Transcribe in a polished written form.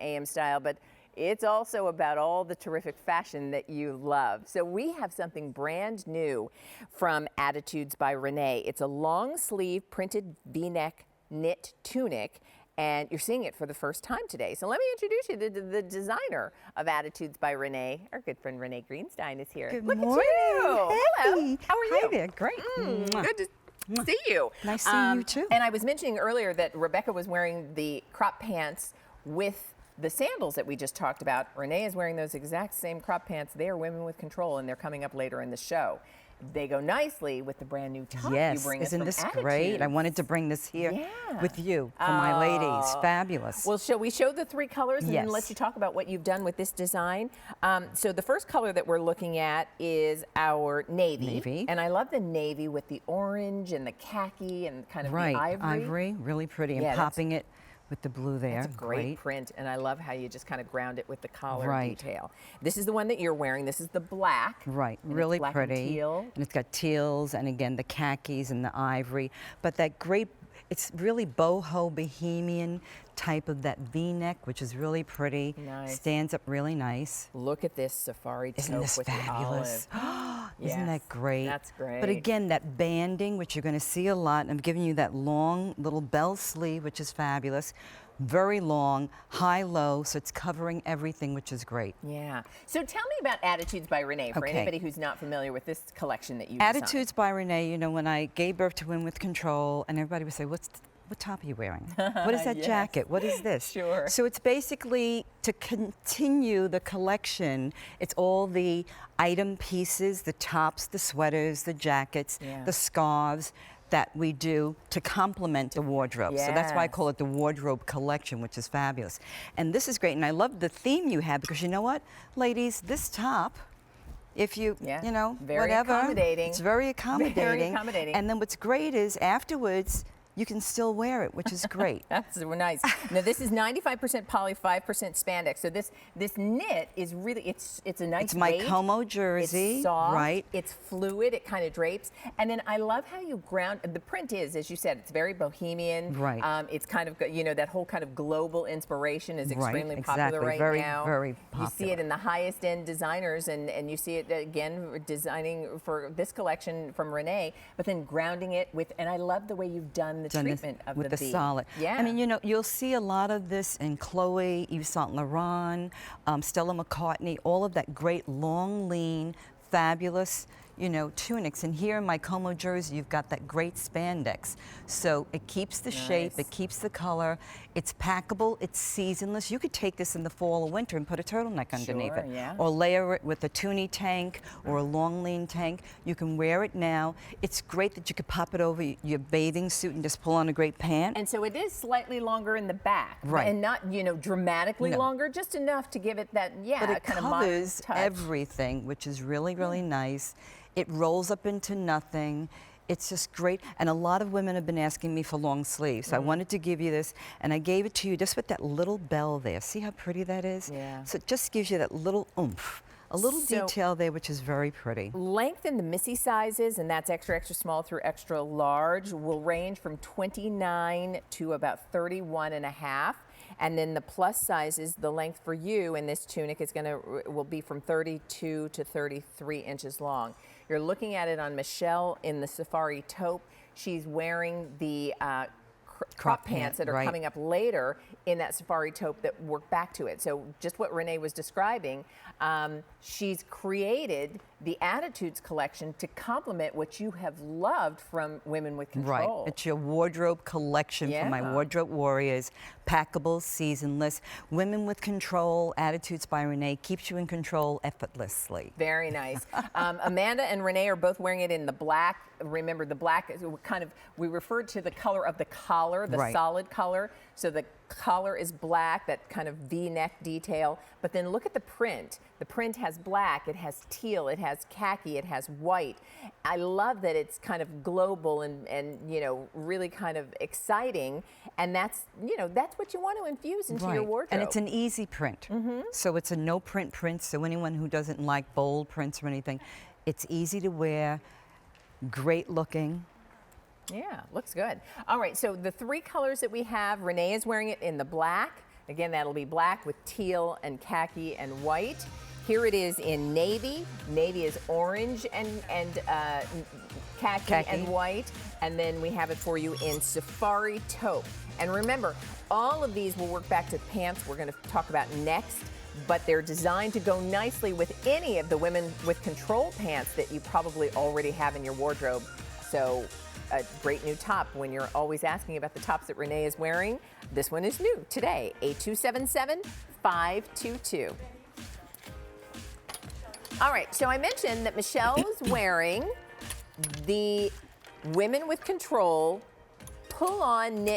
AM style, but it's also about all the terrific fashion that you love. So we have something brand new from Attitudes by Renee. It's a long sleeve printed V-neck knit tunic, and you're seeing it for the first time today. So let me introduce you to the designer of Attitudes by Renee. Our good friend Renee Greenstein is here. Good Look morning. at you. Hey. Hello. How are you? Hi there. Great. Good to see you. Nice seeing you too. And I was mentioning earlier that Rebecca was wearing the crop pants with the sandals that we just talked about. Renee is wearing those exact same crop pants. They are Women with Control, and they're coming up later in the show. They go nicely with the brand new top Yes, you bring us isn't from this Attitudes. great? I wanted to bring this here with you for my ladies. Fabulous. Well, shall we show the three colors and then Yes. let you talk about what you've done with this design? So the first color that we're looking at is our navy. And I love the navy with the orange and the khaki and kind of the ivory. Ivory, really pretty, and popping it with the blue there. It's a great print, and I love how you just kind of ground it with the collar detail. This is the one that you're wearing. This is the black. Right, and really it's black pretty. And teal. And it's got teals, and again, the khakis and the ivory. But that great, it's really boho bohemian type of that V-neck, which is really pretty. Nice. Stands up really nice. Look at this safari taupe. Isn't this with fabulous? the olive. Isn't that great? That's great. But again, that banding, which you're going to see a lot, I'm giving you that long little bell sleeve, which is fabulous. Very long, high-low, so it's covering everything, which is great. Yeah. So tell me about Attitudes by Renee, for anybody who's not familiar with this collection that you Attitudes designed. by Renee, you know, when I gave birth to Women with Control, and everybody would say, what top are you wearing? What is that jacket? What is this? Sure. So it's basically to continue the collection. It's all the item pieces, the tops, the sweaters, the jackets, the scarves that we do to complement the wardrobe. So that's why I call it the wardrobe collection, which is fabulous. And this is great, and I love the theme you have, because you know what, ladies, this top, if you, you know, very accommodating. It's very accommodating. Very accommodating. And then what's great is afterwards, you can still wear it, which is great. That's nice. Now this is 95% poly, 5% spandex. So this knit is really, it's a nice It's my weight. Como jersey, it's soft, right? It's fluid, it kind of drapes. And then I love how you ground, the print is, as you said, it's very bohemian. Right. It's kind of, you know, that whole kind of global inspiration is extremely popular right very, now. Very popular. You see it in the highest end designers, and you see it again designing for this collection from Renee, but then grounding it with, and I love the way you've done the treatment of with the the solid. Yeah. I mean, you know, you'll see a lot of this in Chloe, Yves Saint Laurent, Stella McCartney, all of that great long, lean, fabulous, you know, tunics. And here in my Como jersey, you've got that great spandex. So it keeps the shape, it keeps the color. It's packable, it's seasonless. You could take this in the fall or winter and put a turtleneck underneath it. Or layer it with a tuni tank or a long lean tank. You can wear it now. It's great that you could pop it over your bathing suit and just pull on a great pant. And so it is slightly longer in the back. Right. And not, you know, dramatically longer, just enough to give it that, but it kind of modern covers touch. everything, which is really, really nice. It rolls up into nothing. It's just great. And a lot of women have been asking me for long sleeves. So I wanted to give you this, and I gave it to you just with that little bell there. See how pretty that is? Yeah. So it just gives you that little oomph. A little detail there, which is very pretty. Length in the Missy sizes, and that's extra, extra small through extra large, will range from 29 to about 31 and a half. And then the plus sizes, the length for you in this tunic will be from 32 to 33 inches long. You're looking at it on Michelle in the safari taupe. She's wearing the crop pants that are coming up later in that safari taupe that work back to it. So just what Renee was describing, she's created the Attitudes collection to complement what you have loved from Women with Control. Right. It's your wardrobe collection for my wardrobe warriors. Packable, seasonless. Women with Control, Attitudes by Renee, keeps you in control effortlessly. Very nice. Amanda and Renee are both wearing it in the black. Remember, the black is kind of, we referred to the color of the collar, the solid color. So the collar is black, that kind of V-neck detail. But then look at the print. The print has black, it has teal, it has khaki, it has white. I love that it's kind of global and you know, really kind of exciting. And that's, you know, that's what you want to infuse into your wardrobe. And it's an easy print. So it's a no print print. So anyone who doesn't like bold prints or anything, it's easy to wear, great looking. Yeah, looks good. All right, so the three colors that we have, Renee is wearing it in the black, Again, that'll be black with teal and khaki and white. Here it is in navy. Navy is orange and khaki and white. And then we have it for you in safari taupe. And remember, all of these will work back to pants we're going to talk about next, but they're designed to go nicely with any of the women with control pants that you probably already have in your wardrobe. So a great new top when you're always asking about the tops that Renee is wearing. This one is new today, 8277-522. All right, so I mentioned that Michelle is wearing the Women with Control pull-on knit